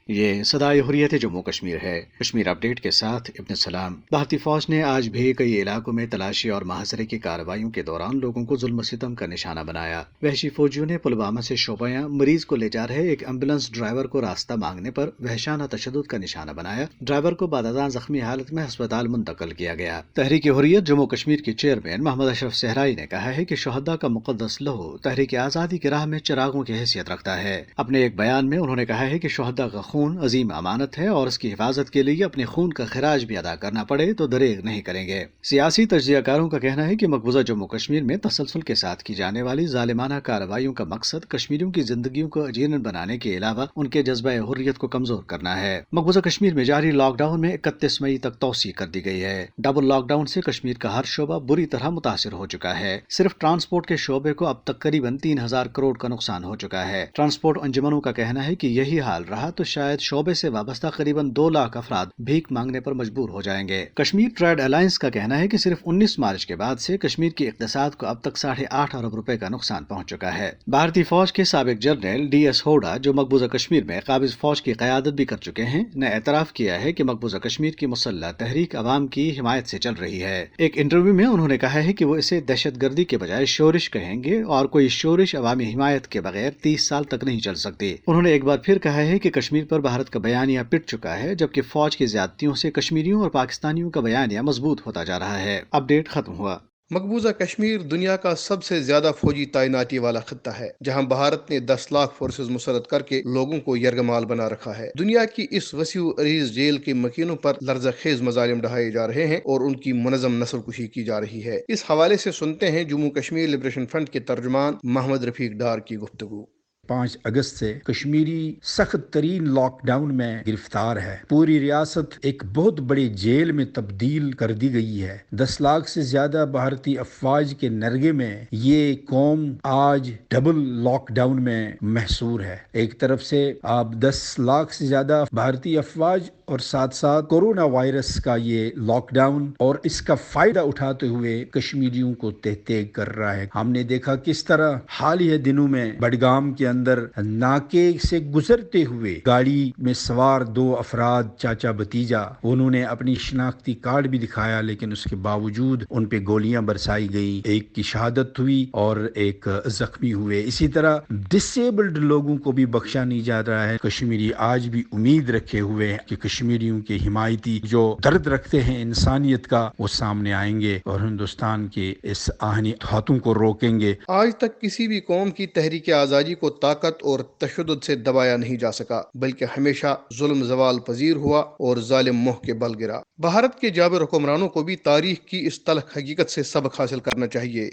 یہ صدائے حریت جموں کشمیر ہے۔ کشمیر اپ ڈیٹ کے ساتھ ابن سلام۔ بھارتی فوج نے آج بھی کئی علاقوں میں تلاشی اور محاصرے کی کارروائیوں کے دوران لوگوں کو ظلم و ستم کا نشانہ بنایا۔ وحشی فوجیوں نے پلوامہ سے شوپیاں مریض کو لے جا رہے ایک ایمبولینس ڈرائیور کو راستہ مانگنے پر وحشانہ تشدد کا نشانہ بنایا۔ ڈرائیور کو بعد ازاں زخمی حالت میں ہسپتال منتقل کیا گیا۔ تحریک حریت جموں کشمیر کے چیئرمین محمد اشرف صحرائی نے کہا ہے کہ شہداء کا مقدس لہو تحریک آزادی کی راہ میں چراغوں کی حیثیت رکھتا ہے۔ اپنے ایک بیان میں انہوں نے کہا ہے کہ شہداء کا خون عظیم امانت ہے اور اس کی حفاظت کے لیے اپنے خون کا خراج بھی ادا کرنا پڑے تو دریغ نہیں کریں گے۔ سیاسی تجزیہ کاروں کا کہنا ہے کہ مقبوضہ جموں کشمیر میں تسلسل کے ساتھ کی جانے والی ظالمانہ کارروائیوں کا مقصد کشمیریوں کی زندگیوں کو اجیرن بنانے کے علاوہ ان کے جذبہ حریت کو کمزور کرنا ہے۔ مقبوضہ کشمیر میں جاری لاک ڈاؤن میں 31 مئی تک توسیع کر دی گئی ہے۔ ڈبل لاک ڈاؤن سے کشمیر کا ہر شعبہ بری طرح متاثر ہو چکا ہے۔ صرف ٹرانسپورٹ کے شعبے کو اب تک قریب 3000 کروڑ کا نقصان ہو چکا ہے۔ ٹرانسپورٹ انجمنوں کا کہنا ہے کہ یہی حال رہا تو شاید شعبے سے وابستہ قریب 2 لاکھ افراد بھیک مانگنے پر مجبور ہو جائیں گے۔ کشمیر ٹریڈ الائنس کا کہنا ہے کہ صرف 19 مارچ کے بعد سے کشمیر کی اقتصاد کو اب تک 8.5 ارب روپے کا نقصان پہنچ چکا ہے۔ بھارتی فوج کے سابق جنرل ڈی ایس ہوڈا جو مقبوضہ کشمیر میں قابض فوج کی قیادت بھی کر چکے ہیں نے اعتراف کیا ہے کہ مقبوضہ کشمیر کی مسلح تحریک عوام کی حمایت سے چل رہی ہے۔ ایک انٹرویو میں انہوں نے کہا ہے کہ وہ اسے دہشت گردی کے بجائے شورش کہیں گے اور کوئی شورش عوامی حمایت کے بغیر 30 سال تک نہیں چل سکتی۔ انہوں نے ایک بار پھر کہا ہے کہ کشمیر پر بھارت کا بیانیہ پٹ چکا ہے جبکہ فوج کی زیادتیوں سے کشمیریوں اور پاکستانیوں کا بیانیہ مضبوط ہوتا جا رہا ہے۔ اپ ڈیٹ ختم ہوا۔ مقبوضہ کشمیر دنیا کا سب سے زیادہ فوجی تعیناتی والا خطہ ہے، جہاں بھارت نے 10 لاکھ فورسز مسلط کر کے لوگوں کو یرغمال بنا رکھا ہے۔ دنیا کی اس وسیع عریض جیل کے مکینوں پر لرزہ خیز مظالم ڈھائے جا رہے ہیں اور ان کی منظم نسل کشی کی جا رہی ہے۔ اس حوالے سے سنتے ہیں جموں کشمیر لبریشن فرنٹ کے ترجمان محمد رفیق ڈار کی گفتگو۔ 5 اگست سے کشمیری سخت ترین لاک ڈاؤن میں گرفتار ہے۔ پوری ریاست ایک بہت بڑی جیل میں تبدیل کر دی گئی ہے۔ 10 لاکھ سے زیادہ بھارتی افواج کے نرغے میں یہ قوم آج ڈبل لاک ڈاؤن میں محصور ہے۔ ایک طرف سے آپ 10 لاکھ سے زیادہ بھارتی افواج اور ساتھ ساتھ کورونا وائرس کا یہ لاک ڈاؤن اور اس کا فائدہ اٹھاتے ہوئے کشمیریوں کو تہتے کر رہا ہے۔ ہم نے دیکھا کس طرح حالیہ دنوں میں بڈگام کے اندر ناکے سے گزرتے ہوئے گاڑی میں سوار 2 افراد چاچا بھتیجا، انہوں نے اپنی شناختی کارڈ بھی دکھایا لیکن اس کے باوجود ان پہ گولیاں برسائی گئی، ایک کی شہادت ہوئی اور ایک زخمی ہوئے۔ اسی طرح ڈسیبلڈ لوگوں کو بھی بخشا نہیں جا رہا ہے۔ کشمیری آج بھی امید رکھے ہوئے ہیں کہ کشمیریوں کے حمایتی جو درد رکھتے ہیں انسانیت کا وہ سامنے آئیں گے اور ہندوستان کے اس آہنی ہاتھوں کو روکیں گے۔ آج تک کسی بھی قوم کی تحریک آزادی کو طاقت اور تشدد سے دبایا نہیں جا سکا، بلکہ ہمیشہ ظلم زوال پذیر ہوا اور ظالم موہ کے بل گرا۔ بھارت کے جابر حکمرانوں کو بھی تاریخ کی اس تلخ حقیقت سے سبق حاصل کرنا چاہیے